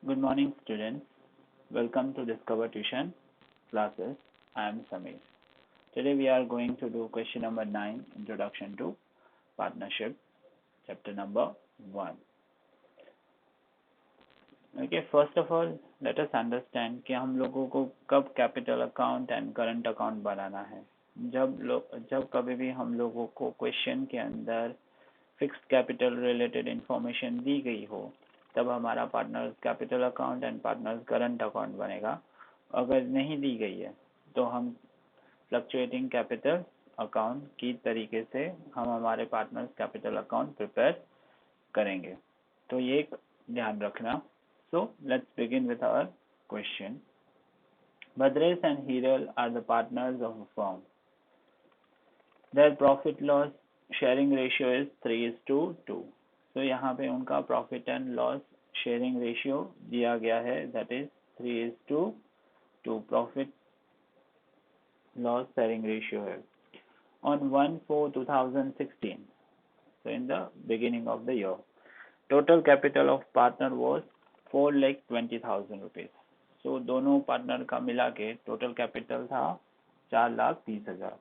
Good morning, students. Welcome to Discover Tuition classes. I am Samir. Today we are going to do question number 9, Introduction to Partnership, chapter number 1. Okay, first of all, let us understand कि हम लोगों को कब capital account and current account बनाना है। जब कभी भी हम लोगों को क्वेश्चन के अंदर फिक्स्ड कैपिटल रिलेटेड इंफॉर्मेशन दी गई हो, तब हमारा partners capital account and partners current account बनेगा। अगर नहीं दी गई है तो हम फ्लक्चुएटिंग कैपिटल अकाउंट की तरीके से हम हमारे पार्टनर्स कैपिटल अकाउंट प्रिपेयर करेंगे। तो ये एक ध्यान रखना। So let's begin with our question. Bhadresh and Hiral are the partners of a firm. Their profit loss sharing ratio is 3:2. तो यहाँ पे उनका profit and loss sharing ratio दिया गया है, that is 3:2 profit loss sharing ratio है। On 1/4/2016, so in the beginning of the year, total capital of partner was 4,20,000 rupees. So दोनों partner का मिला के टोटल कैपिटल था 4,20,000।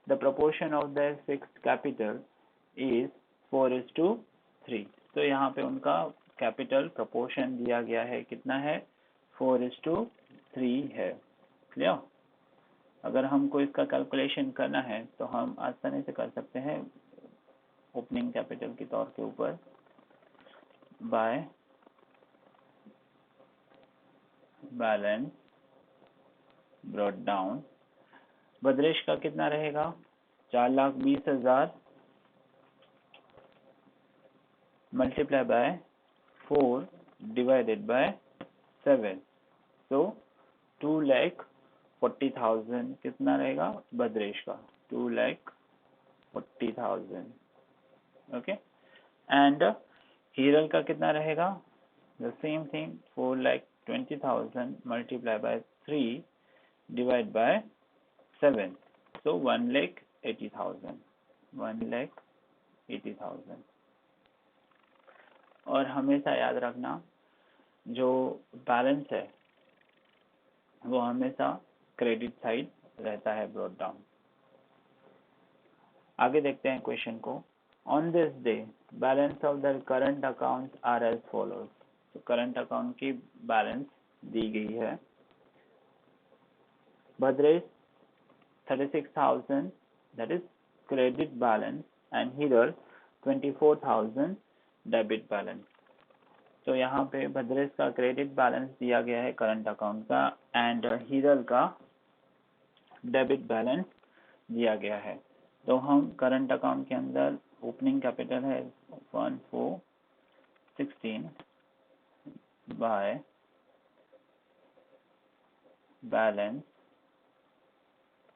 The proportion of the fixed capital is 4:3। तो यहाँ पे उनका कैपिटल प्रपोर्शन दिया गया है, कितना है? 4:3 है। क्लियर? अगर हमको इसका कैलकुलेशन करना है तो हम आसानी से कर सकते हैं ओपनिंग कैपिटल के तौर के ऊपर by balance brought down. Bhadresh का कितना रहेगा? 4,20,000 मल्टीप्लाई बाय 4 डिवाइडेड बाय 7, तो 2,40,000 कितना रहेगा भद्रेश का? 2,40,000। ओके, एंड हीरल का कितना रहेगा? The same thing, 4,20,000 multiply by 3 divide by 7, so 1,80,000। 1,80,000। और हमेशा याद रखना, जो बैलेंस है वो हमेशा क्रेडिट साइड रहता है, ब्रॉट डाउन। आगे देखते हैं क्वेश्चन को। On this day balance of the current account are as follows. तो करंट अकाउंट की बैलेंस दी गई है। Bhadresh 36,000, that is credit balance, and Hiral 24,000 debit balance. तो यहाँ पे भद्रेश का क्रेडिट बैलेंस दिया गया है करंट अकाउंट का, एंड हीरल का डेबिट बैलेंस दिया गया है। तो हम करंट अकाउंट के अंदर ओपनिंग कैपिटल है 1,416 by balance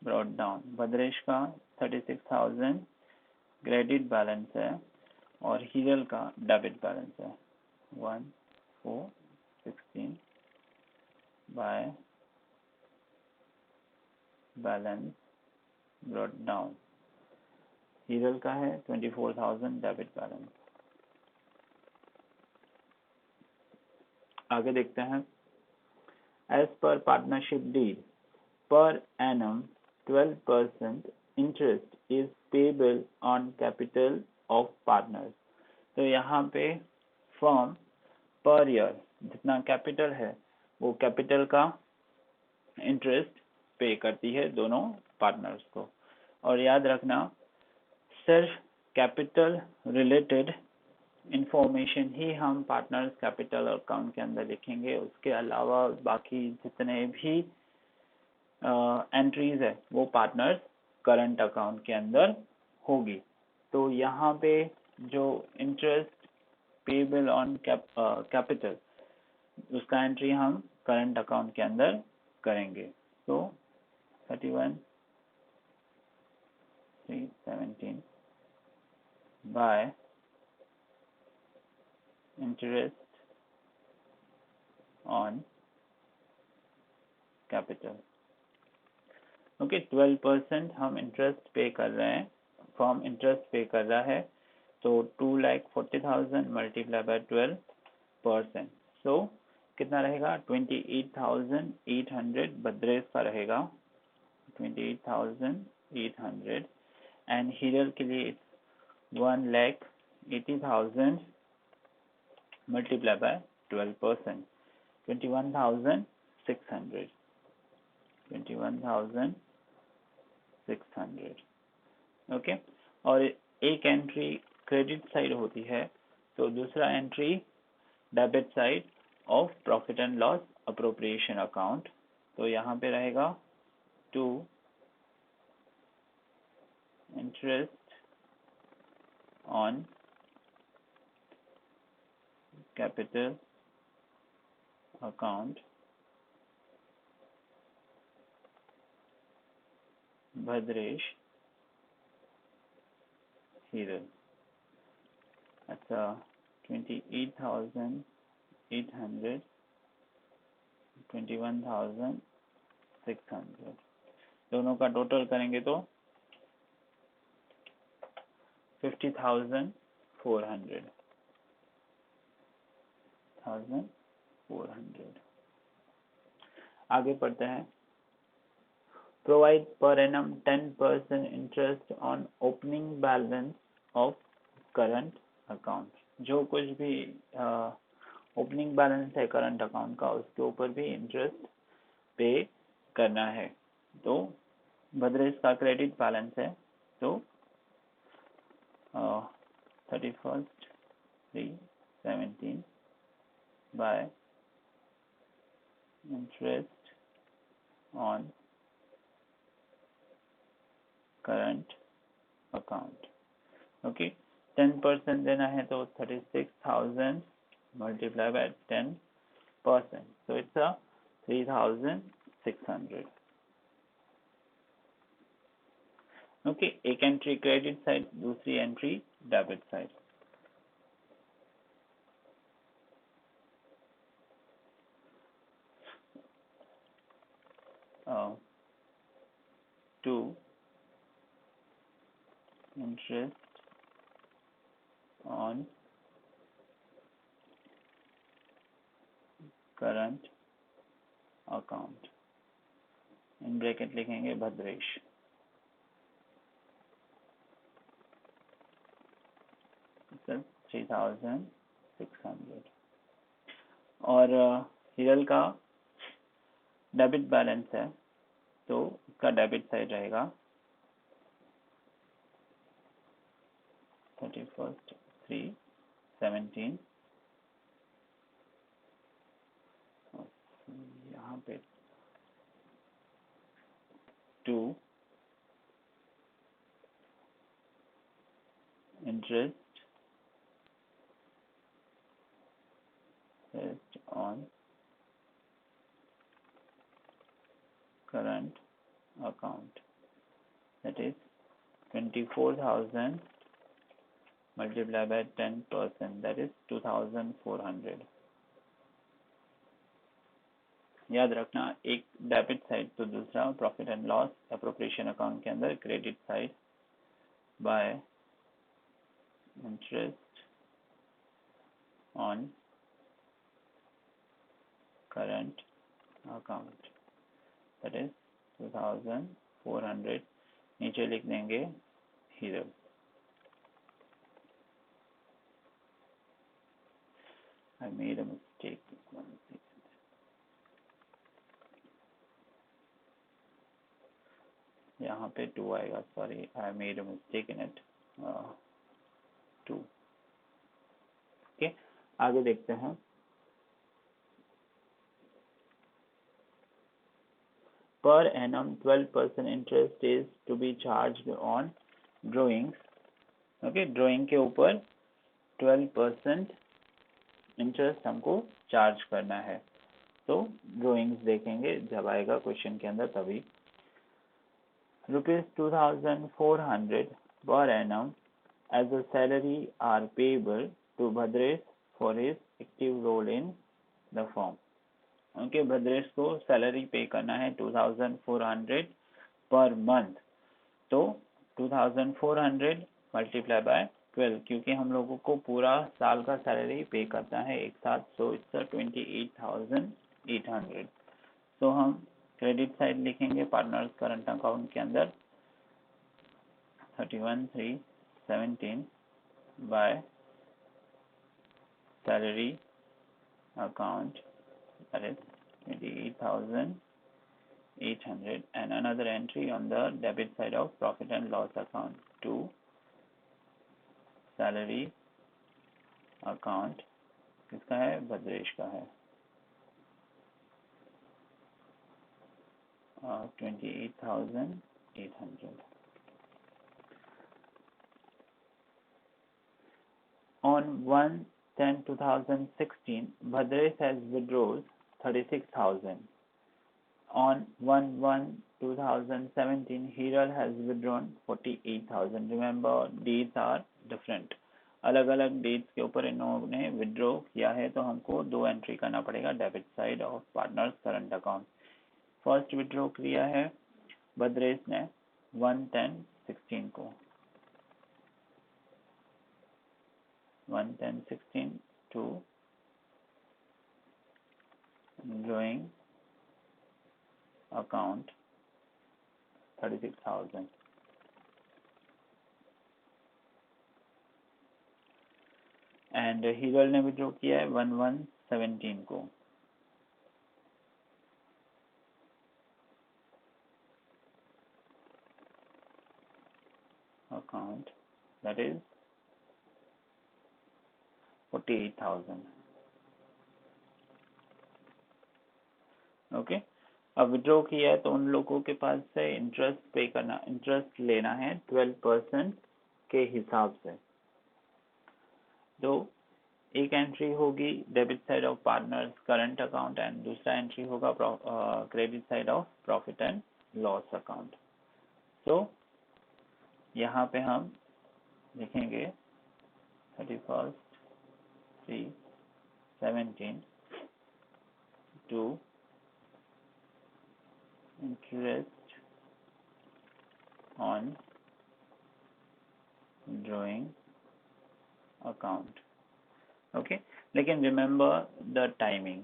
brought down. Bhadresh का 36,000 क्रेडिट बैलेंस है और हीरल का डेबिट बैलेंस है 1,416 by balance brought down. Hiral का है 24,000 डेबिट बैलेंस। आगे देखते हैं। As per partnership deed per annum 12% interest is payable on capital of partners। तो यहाँ पे फर्म पर ईयर जितना कैपिटल है वो कैपिटल का इंटरेस्ट पे करती है दोनों पार्टनर्स को। और याद रखना, सिर्फ कैपिटल रिलेटेड इंफॉर्मेशन ही हम पार्टनर्स कैपिटल अकाउंट के अंदर लिखेंगे। उसके अलावा बाकी जितने भी एंट्रीज है वो पार्टनर्स करंट अकाउंट के अंदर होगी। तो यहाँ पे जो इंटरेस्ट पेबल ऑन कैपिटल उसका एंट्री हम करंट अकाउंट के अंदर करेंगे। तो 31,317 bye interest on capital. Okay, 12% हम इंटरेस्ट पे कर रहे हैं, फॉर्म इंटरेस्ट पे कर रहा है, तो 2,40,000 मल्टीप्लाई बाय 12%, सो कितना रहेगा 28,800 भद्रेश का रहेगा 28,800 एंड हीरल के लिए 1,80,000 multiplied by 12%, 21,600, 21,600. ओके, और एक एंट्री क्रेडिट साइड होती है तो दूसरा entry debit side of profit and loss appropriation account. तो यहाँ पे रहेगा 2 interest on capital account Bhadresh Hiral. अच्छा, 28,800, 21,600 दोनों का टोटल करेंगे तो 50,400. आगे पढ़ते हैं. Provide per annum 10% interest on opening balance of current account. जो कुछ भी ओपनिंग बैलेंस है करंट अकाउंट का उसके ऊपर भी इंटरेस्ट पे करना है. तो भद्रेश का क्रेडिट बैलेंस है तो 31/3/17 by interest on current account. Okay, 10% देना है तो 36,000 multiplied by 10%, so it's a 3,600. Okay, एक एंट्री क्रेडिट साइड, दूसरी entry debit side. To interest on current account, in bracket लिखेंगे भद्रेश. सर 3,600. और हीरल का डेबिट बैलेंस है तो इसका डेबिट साइड रहेगा 31/3/17. यहाँ पे 2 interest on current account, that is 24,000 multiplied by 10%, that is 2,400. याद रखना, एक डेबिट साइड तो दूसरा profit and loss appropriation account के अंदर credit side by interest on current account, that is 2,400. नीचे लिख देंगे Hiral. I made a mistake. यहाँ पे 2 आएगा, sorry, I made a mistake in it. 2. Okay, आगे देखते हैं. Per annum 12% interest is to be charged on drawings. Okay, drawing के ऊपर 12% इंटरेस्ट हमको चार्ज करना है. तो ड्राइंग्स देखेंगे जब आएगा क्वेश्चन के अंदर तभी. ₹2,400 per annum as a salary are payable to Bhadresh for his active role in the firm. Okay, Bhadresh को सैलरी पे करना है 2,400 पर मंथ. तो 2,400 मल्टीप्लाई बाय 12, क्योंकि हम लोगों को पूरा साल का सैलरी पे करता है एक साथ, सो इट्स 28,800। सो हम क्रेडिट साइड लिखेंगे पार्टनर्स करंट अकाउंट के अंदर 31,317 by salary account, that is 28,800, and another entry on the debit side of profit and loss account to salary account, किसका है? भद्रेश का है, 28,800. On 1/10/2016, Bhadresh has withdrawn 36,000. On 1/1/2017, Hiral has withdrawn 48,000. Remember, dates are different. अलग अलग dates के ऊपर इन्होंने withdraw किया है, तो हमको दो एंट्री करना पड़ेगा debit side of partners current account. First withdraw किया है भद्रेश ने 1/10/16 को, 1/10/16 to drawing account 36,000. And Hiral ने विड्रॉ किया है 1/1/17 को, अकाउंट दैट इज 48,000. ओके, अब विड्रॉ किया है तो उन लोगों के पास से इंटरेस्ट पे करना, इंटरेस्ट लेना है 12% के हिसाब से. तो एक एंट्री होगी debit side of partners current account and दूसरा एंट्री होगा credit side of profit and loss account. तो यहाँ पे हम लिखेंगे 31/3/17 to interest on drawing account. Okay, लेकिन रिमेम्बर द टाइमिंग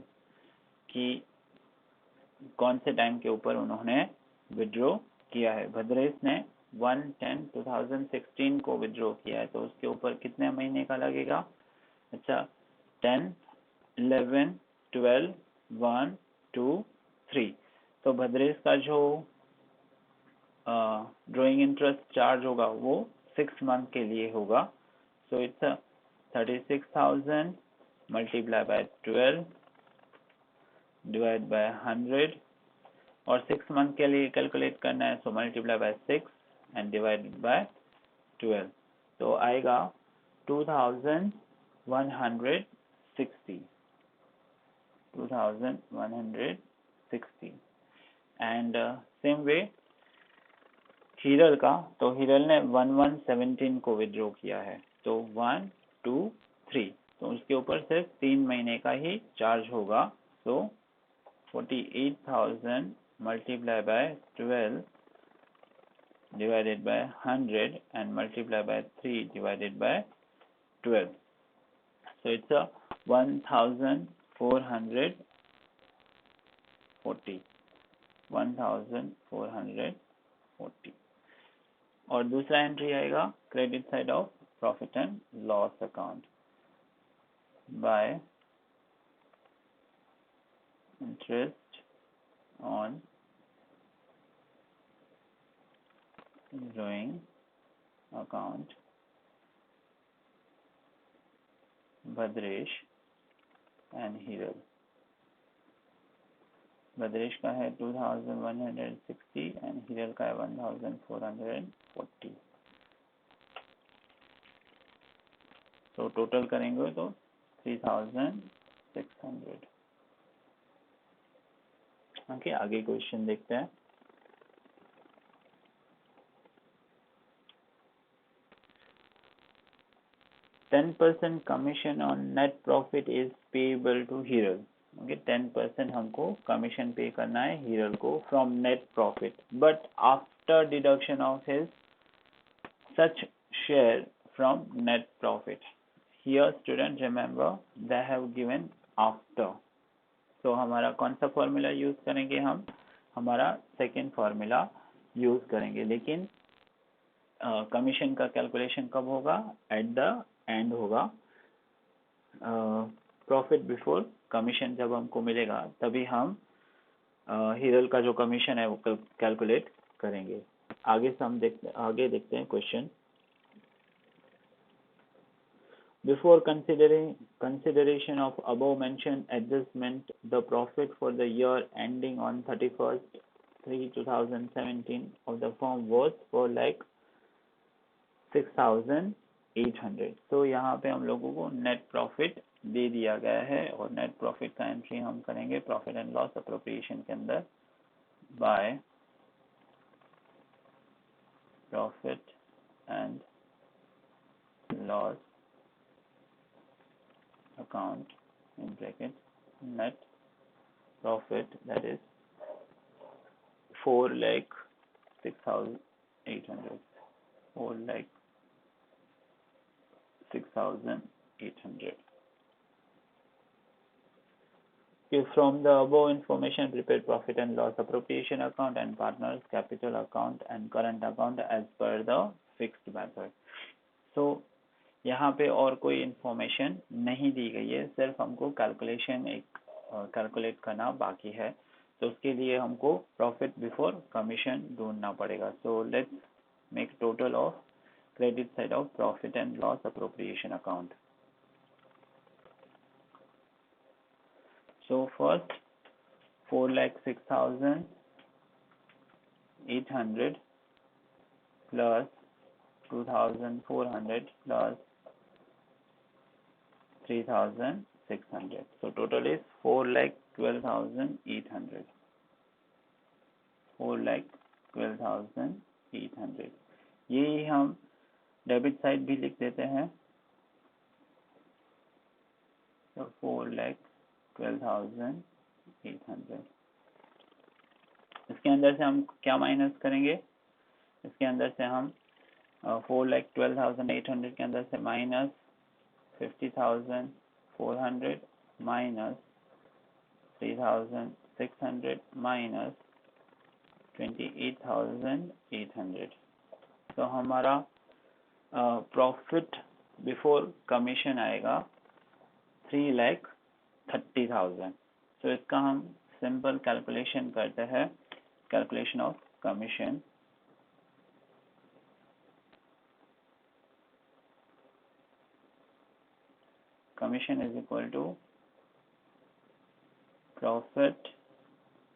कि कौन से टाइम के ऊपर उन्होंने विड्रॉ किया है. भद्रेश ने 1/10/2016 को विड्रॉ किया है, तो उसके ऊपर कितने महीने का लगेगा? अच्छा, 10, 11, 12, 1, 2, 3. तो भद्रेश का जो ड्रॉइंग इंटरेस्ट चार्ज होगा वो 6 मंथ के लिए होगा. So it's 36,000 multiply by 12 divide by 100, और 6 मंथ के लिए कैलकुलेट करना है, so multiply by 6 and divided by 12. तो आएगा 2,160, 2,160. एंड सेम वे हीरल का, तो हीरल ने 1/1/17 को विड्रॉ किया है, तो 1, 2, 3, तो उसके ऊपर सिर्फ 3 महीने का ही चार्ज होगा. सो 48,000 multiply by 12 divided by 100 and multiply by 3 divided by 12. So it's 1,440, 1,440. और दूसरा एंट्री आएगा credit side of profit and loss account by interest on drawing account Bhadresh and Hiral. Bhadresh का है 2,160 एंड हीरल का है 1,440. तो टोटल करेंगे तो 3,600. ओके, आगे क्वेश्चन देखते हैं. %10 commission on net profit is payable to Hiral. Okay, 10% हमको कमीशन पे करना है हीरल को from net profit, but after deduction of his such share from net profit. Here student remember they have given after. तो हमारा कौन सा फॉर्मूला यूज करेंगे? हम हमारा सेकेंड फॉर्मूला यूज करेंगे, लेकिन कमीशन का कैलकुलेशन कब होगा? एट द एंड होगा। प्रॉफिट बिफोर कमीशन जब हमको मिलेगा तभी हम हीरल का जो कमीशन है वो कैलकुलेट करेंगे। आगे से हम आगे देखते हैं question. Before consideration of above mentioned adjustment, the profit for the year ending on 31st 3/2017 of the firm was 4,06,800। तो यहाँ पे हम लोगों को नेट प्रॉफिट दे दिया गया है और नेट प्रॉफिट का एंट्री हम करेंगे प्रॉफिट एंड लॉस अप्रोप्रिएशन के अंदर by profit and loss account in bracket net profit, that is 4,06,800 4,06,800। From the above information prepare profit and loss appropriation account and partners capital account and current account as per the fixed method। so यहाँ पे और कोई information नहीं दी गई है, सिर्फ हमको calculation calculate करना बाकी है। तो उसके लिए हमको प्रॉफिट बिफोर कमीशन ढूंढना पड़ेगा। So let's make total of credit side of profit and loss appropriation account. So first 4,06,800 plus 2,400 plus 3,600, so total is 4,12,800 4,12,800। यही हम डेबिट साइड भी लिख देते हैं, तो 4,12,800। इसके अंदर से हम क्या माइनस करेंगे? इसके अंदर से हम 4,12,800 के अंदर से माइनस 50,400 माइनस 3,600 माइनस 28,800। तो हमारा प्रॉफिट बिफोर कमीशन आएगा 3,30,000। तो इसका हम सिंपल कैलकुलेशन करते हैं, calculation of commission. Commission is equal to profit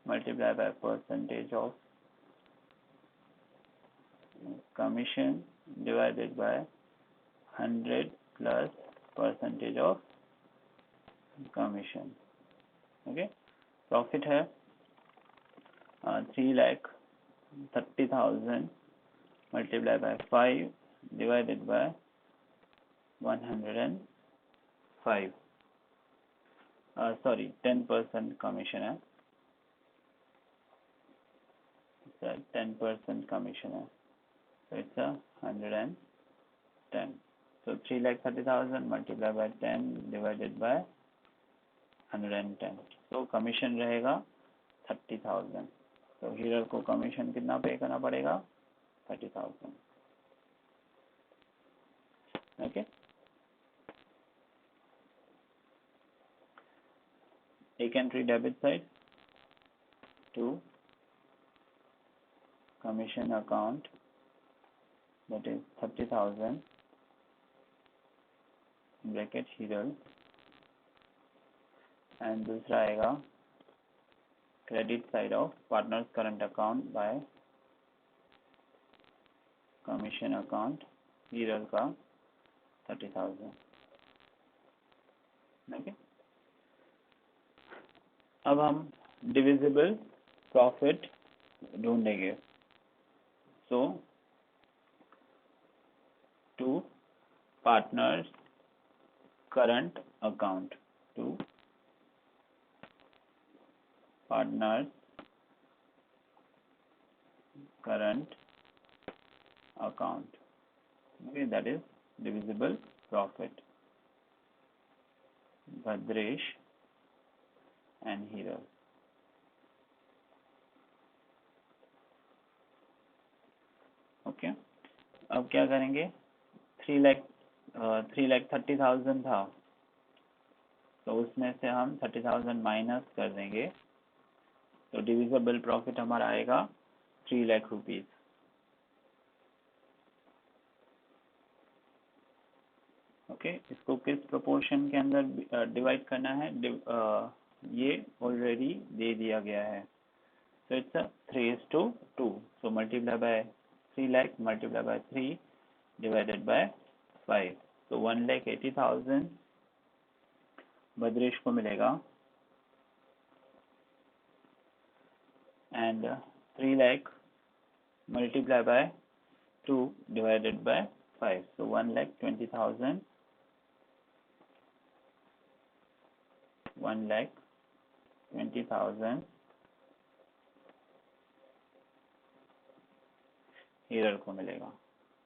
multiplied by percentage of commission divided by 100 plus percentage of commission। Okay, profit है 3,30,000 multiplied by 5 divided by 105। Sorry 10% commission है, 10% commission है, so it's 110। so 3,30,000 multiplied by 10 divided by 110, तो commission रहेगा 30,000। तो हीरर को commission कितना पे करना पड़ेगा? 30,000। ओके, एक entry debit side to commission account that is 30,000 bracket Hiral, and दूसरा आएगा credit side of partners current account by commission account Hiral का 30,000। ओके, अब हम डिविजिबल प्रॉफिट ढूंढेंगे। So to partners current account, to partners current account, okay, that is divisible profit, Bhadresh and Hiral. Okay, अब क्या करेंगे, 3,30,000 था, तो उसमें से हम 30,000 माइनस कर देंगे, तो डिविजिबल प्रॉफिट हमारा आएगा 3 लाख रुपीज। ओके, इसको किस प्रोपोर्शन के अंदर डिवाइड करना है, ये ऑलरेडी दे दिया गया है, so it's a 3:2, so multiply by 3 lakh multiply by 3 divided by 5, so 1,80,000 Bhadresh को मिलेगा, and 3 lakh multiply by 2 divided by 5, so 1,20,000 1,20,000 हीरर को मिलेगा।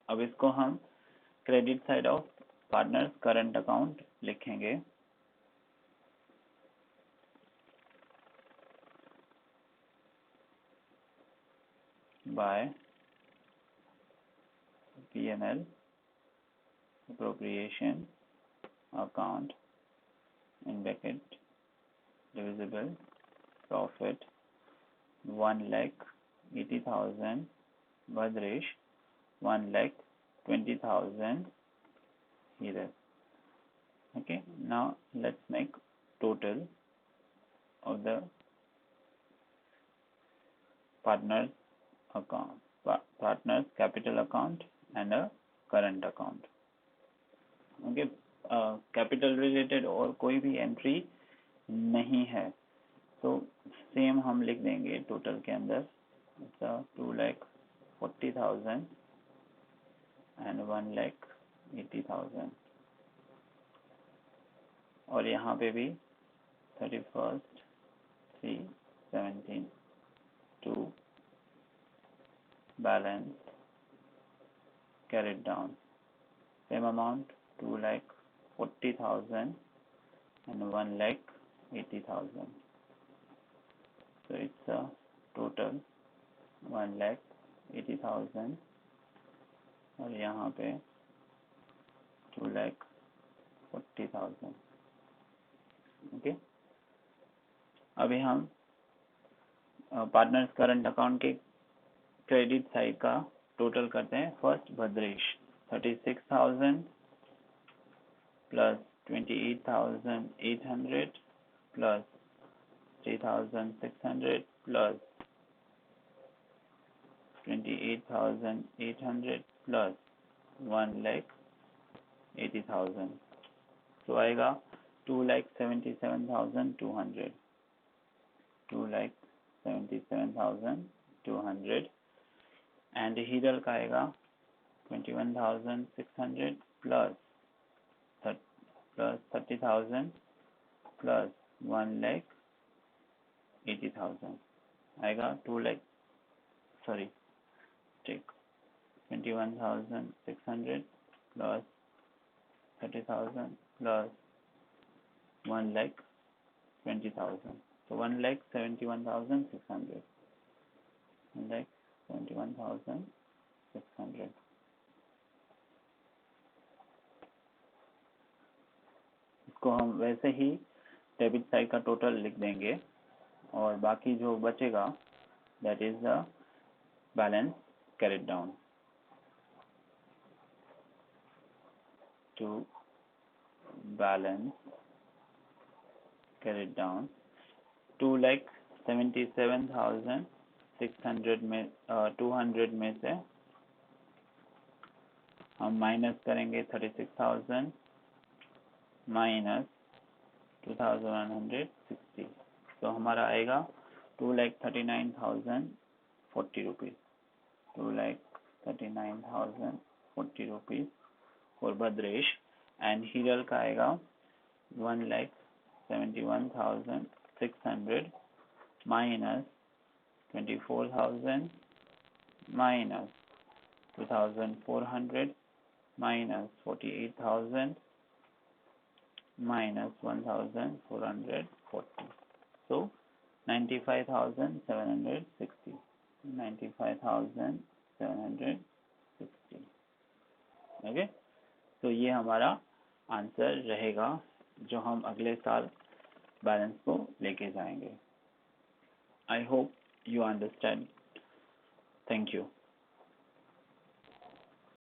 अब इसको हम credit side of partners current account लिखेंगे, bye P&L appropriation account in bracket divisible profit 1,80,000 Bhadresh, 1,20,000 Hiral. Okay, now let's make total of the partners account, partners capital account and a current account. Okay, capital related और कोई भी entry नहीं है, तो same हम लिख देंगे total के अंदर 2,40,000 एंड 1,80,000, और यहाँ पे भी 31st 3/17 to balance carried down, same amount 2,40,000 and 1,80,000, so it's a total 1,80,000 और यहाँ पे 2,40,000। ओके, अभी हम पार्टनर्स करंट अकाउंट के क्रेडिट साइड का टोटल करते हैं। First Bhadresh 36,000 plus 28,800 plus 3,600 plus 28,800 plus 1,80,000, तो आएगा 2,77,200, 2,77,200, एंड हीरल का आएगा 21,600 प्लस 30,000 प्लस 1,80,000 आएगा 21,600 प्लस 30,000 प्लस 1,20,000, so 1,71,600, 1,71,600। इसको हम वैसे ही डेबिट साइड का टोटल लिख देंगे, और बाकी जो बचेगा that is the balance carried down to balance carried down 2,77,600 में 200 में से हम माइनस करेंगे 36,000 माइनस 2,160, तो हमारा आएगा 2,39,040 rupees, 2,39,040 rupees for Bhadresh, and Hiral का आएगा 1,71,600 minus 24,000 minus 2,400 minus 48,000 minus 1,440. So 95,760. 95,760. Okay, तो ये हमारा आंसर रहेगा जो हम अगले साल बैलेंस को लेके जाएंगे. I hope you understand. Thank you.